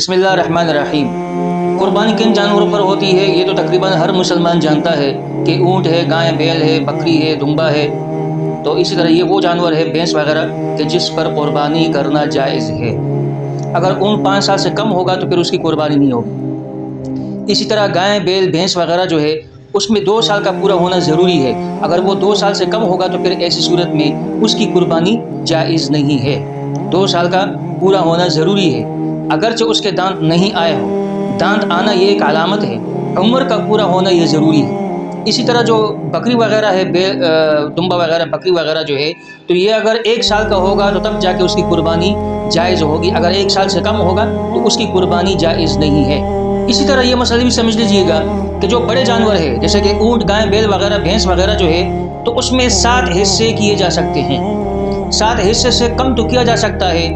بسم اللہ الرحمن الرحیم۔ قربانی کن جانوروں پر ہوتی ہے یہ تو تقریباً ہر مسلمان جانتا ہے کہ اونٹ ہے، گائے بیل ہے، بکری ہے، دمبا ہے۔ تو اسی طرح یہ وہ جانور ہے بھینس وغیرہ کہ جس پر قربانی کرنا جائز ہے۔ اگر اونٹ 5 سال سے کم ہوگا تو پھر اس کی قربانی نہیں ہوگی۔ اسی طرح گائے بیل بھینس وغیرہ جو ہے اس میں 2 سال کا پورا ہونا ضروری ہے۔ اگر وہ 2 سال سے کم ہوگا تو پھر ایسی صورت میں اس کی قربانی جائز نہیں ہے۔ 2 سال کا پورا ہونا ضروری ہے، اگرچہ اس کے دانت نہیں آئے ہوں۔ دانت آنا یہ ایک علامت ہے، عمر کا پورا ہونا یہ ضروری ہے۔ اسی طرح جو بکری وغیرہ ہے، دمبا وغیرہ، بکری وغیرہ جو ہے، تو یہ اگر 1 سال کا ہوگا تو تب جا کے اس کی قربانی جائز ہوگی۔ اگر 1 سال سے کم ہوگا تو اس کی قربانی جائز نہیں ہے۔ اسی طرح یہ مسئلہ بھی سمجھ لیجئے گا کہ جو بڑے جانور ہے جیسے کہ اونٹ، گائے بیل وغیرہ، بھینس وغیرہ جو ہے، تو اس میں 7 حصے کیے جا سکتے ہیں۔ 7 حصے سے کم تو کیا جا سکتا ہے،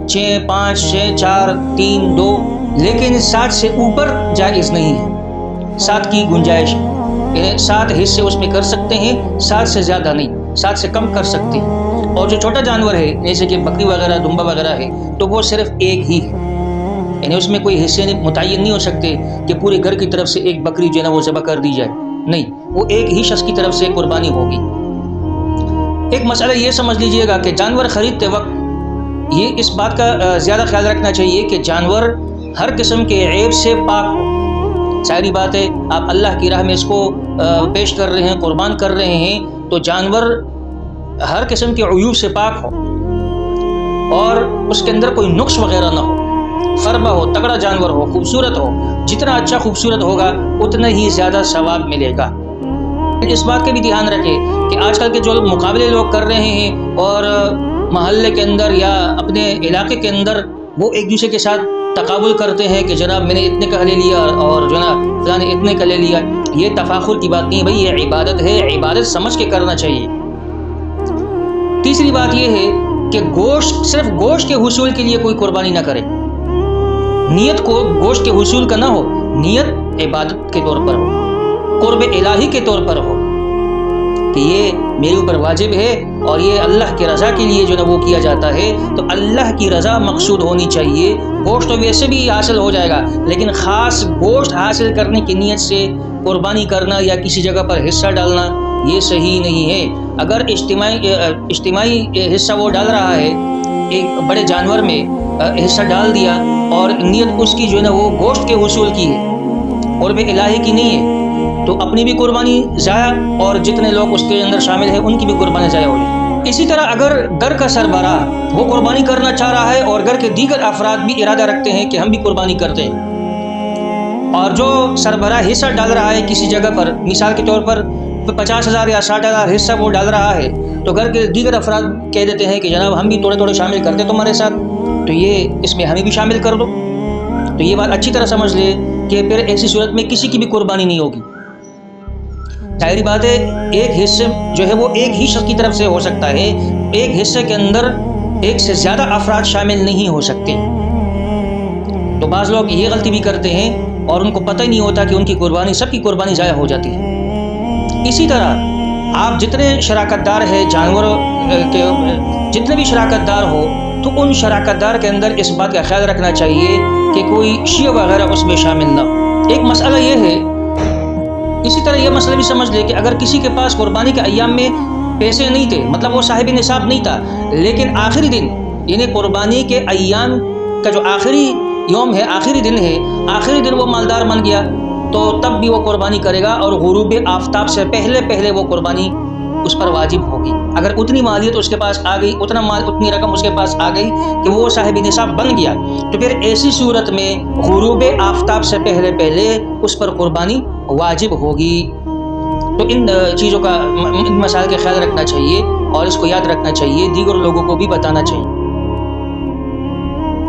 6، 5، 6، 4، 3، 2، لیکن 7 سے اوپر جائز نہیں ہے۔ 7 کی گنجائش، یعنی 7 حصے اس میں کر سکتے ہیں، 7 سے زیادہ نہیں، 7 سے کم کر سکتے ہیں۔ اور جو چھوٹا جانور ہے جیسے کہ بکری وغیرہ، دمبا وغیرہ ہے، تو وہ صرف 1 ہی ہے، یعنی اس میں کوئی حصے متعین نہیں ہو سکتے کہ پورے گھر کی طرف سے ایک بکری جو ہے نا وہ ذبح کر دی جائے، نہیں، وہ 1 ہی شخص کی طرف سے قربانی ہوگی۔ ایک مسئلہ یہ سمجھ لیجئے گا کہ جانور خریدتے وقت یہ اس بات کا زیادہ خیال رکھنا چاہیے کہ جانور ہر قسم کے عیب سے پاک ہو۔ ساری بات ہے، آپ اللہ کی راہ میں اس کو پیش کر رہے ہیں، قربان کر رہے ہیں، تو جانور ہر قسم کے عیوب سے پاک ہو اور اس کے اندر کوئی نقص وغیرہ نہ ہو، فربہ ہو، تگڑا جانور ہو، خوبصورت ہو۔ جتنا اچھا خوبصورت ہوگا اتنا ہی زیادہ ثواب ملے گا۔ اس بات کا بھی دھیان رکھیں کہ آج کل کے جو مقابلے لوگ کر رہے ہیں اور محلے کے اندر یا اپنے علاقے کے اندر وہ ایک دوسرے کے ساتھ تقابل کرتے ہیں کہ جناب میں نے اتنے کا لے لیا اور جناب فلاں نے اتنے کا لے لیا، یہ تفاخر کی بات نہیں بھائی، یہ عبادت ہے، عبادت سمجھ کے کرنا چاہیے۔ تیسری بات یہ ہے کہ گوشت، صرف گوشت کے حصول کے لیے کوئی قربانی نہ کرے۔ نیت کو گوشت کے حصول کا نہ ہو، نیت عبادت کے طور پر ہو، قرب الہی کے طور پر ہو کہ یہ میرے اوپر واجب ہے اور یہ اللہ کی رضا کے لیے جو نا وہ کیا جاتا ہے، تو اللہ کی رضا مقصود ہونی چاہیے۔ گوشت تو ویسے بھی حاصل ہو جائے گا، لیکن خاص گوشت حاصل کرنے کی نیت سے قربانی کرنا یا کسی جگہ پر حصہ ڈالنا یہ صحیح نہیں ہے۔ اگر اجتماعی حصہ وہ ڈال رہا ہے، ایک بڑے جانور میں حصہ ڈال دیا اور نیت اس کی جو ہے نا وہ گوشت کے حصول کی ہے، قرب الہی کی نہیں ہے، تو اپنی بھی قربانی ضائع اور جتنے لوگ اس کے اندر شامل ہیں ان کی بھی قربانی ضائع ہوگی۔ اسی طرح اگر گھر کا سربراہ وہ قربانی کرنا چاہ رہا ہے اور گھر کے دیگر افراد بھی ارادہ رکھتے ہیں کہ ہم بھی قربانی کرتے ہیں، اور جو سربراہ حصہ ڈال رہا ہے کسی جگہ پر، مثال کے طور پر 50,000 یا 60,000 حصہ وہ ڈال رہا ہے، تو گھر کے دیگر افراد کہہ دیتے ہیں کہ جناب ہم بھی تھوڑے تھوڑے شامل کرتے تمہارے ساتھ، تو یہ اس میں ہمیں بھی شامل کر دو۔ تو یہ بات اچھی طرح سمجھ لے کہ پھر ایسی صورت میں کسی کی بھی قربانی نہیں ہوگی۔ ظاہری بات ہے، ایک حصہ جو ہے وہ ایک ہی شخص کی طرف سے ہو سکتا ہے، ایک حصے کے اندر 1 سے زیادہ افراد شامل نہیں ہو سکتے۔ تو بعض لوگ یہ غلطی بھی کرتے ہیں اور ان کو پتہ ہی نہیں ہوتا کہ ان کی قربانی، سب کی قربانی ضائع ہو جاتی ہے۔ اسی طرح آپ جتنے شراکت دار ہیں جانوروں کے، جتنے بھی شراکت دار ہو، تو ان شراکت دار کے اندر اس بات کا خیال رکھنا چاہیے کہ کوئی شیعہ وغیرہ اس میں شامل نہ ہو۔ ایک مسئلہ یہ ہے، اسی طرح یہ مسئلہ بھی سمجھ لے کہ اگر کسی کے پاس قربانی کے ایام میں پیسے نہیں تھے، مطلب وہ صاحب نصاب نہیں تھا، لیکن آخری دن یعنی قربانی کے ایام کا جو آخری یوم ہے، آخری دن ہے، آخری دن وہ مالدار بن گیا، تو تب بھی وہ قربانی کرے گا اور غروب آفتاب سے پہلے وہ قربانی اس پر واجب ہوگی۔ اگر اتنی مالیت اس کے پاس آ گئی، اتنی رقم اس کے پاس آ گئی کہ وہ صاحب نصاب بن گیا، تو پھر ایسی صورت میں غروب آفتاب سے پہلے اس پر قربانی واجب ہوگی۔ تو ان چیزوں کا، ان مسائل کا خیال رکھنا چاہیے اور اس کو یاد رکھنا چاہیے، دیگر لوگوں کو بھی بتانا چاہیے۔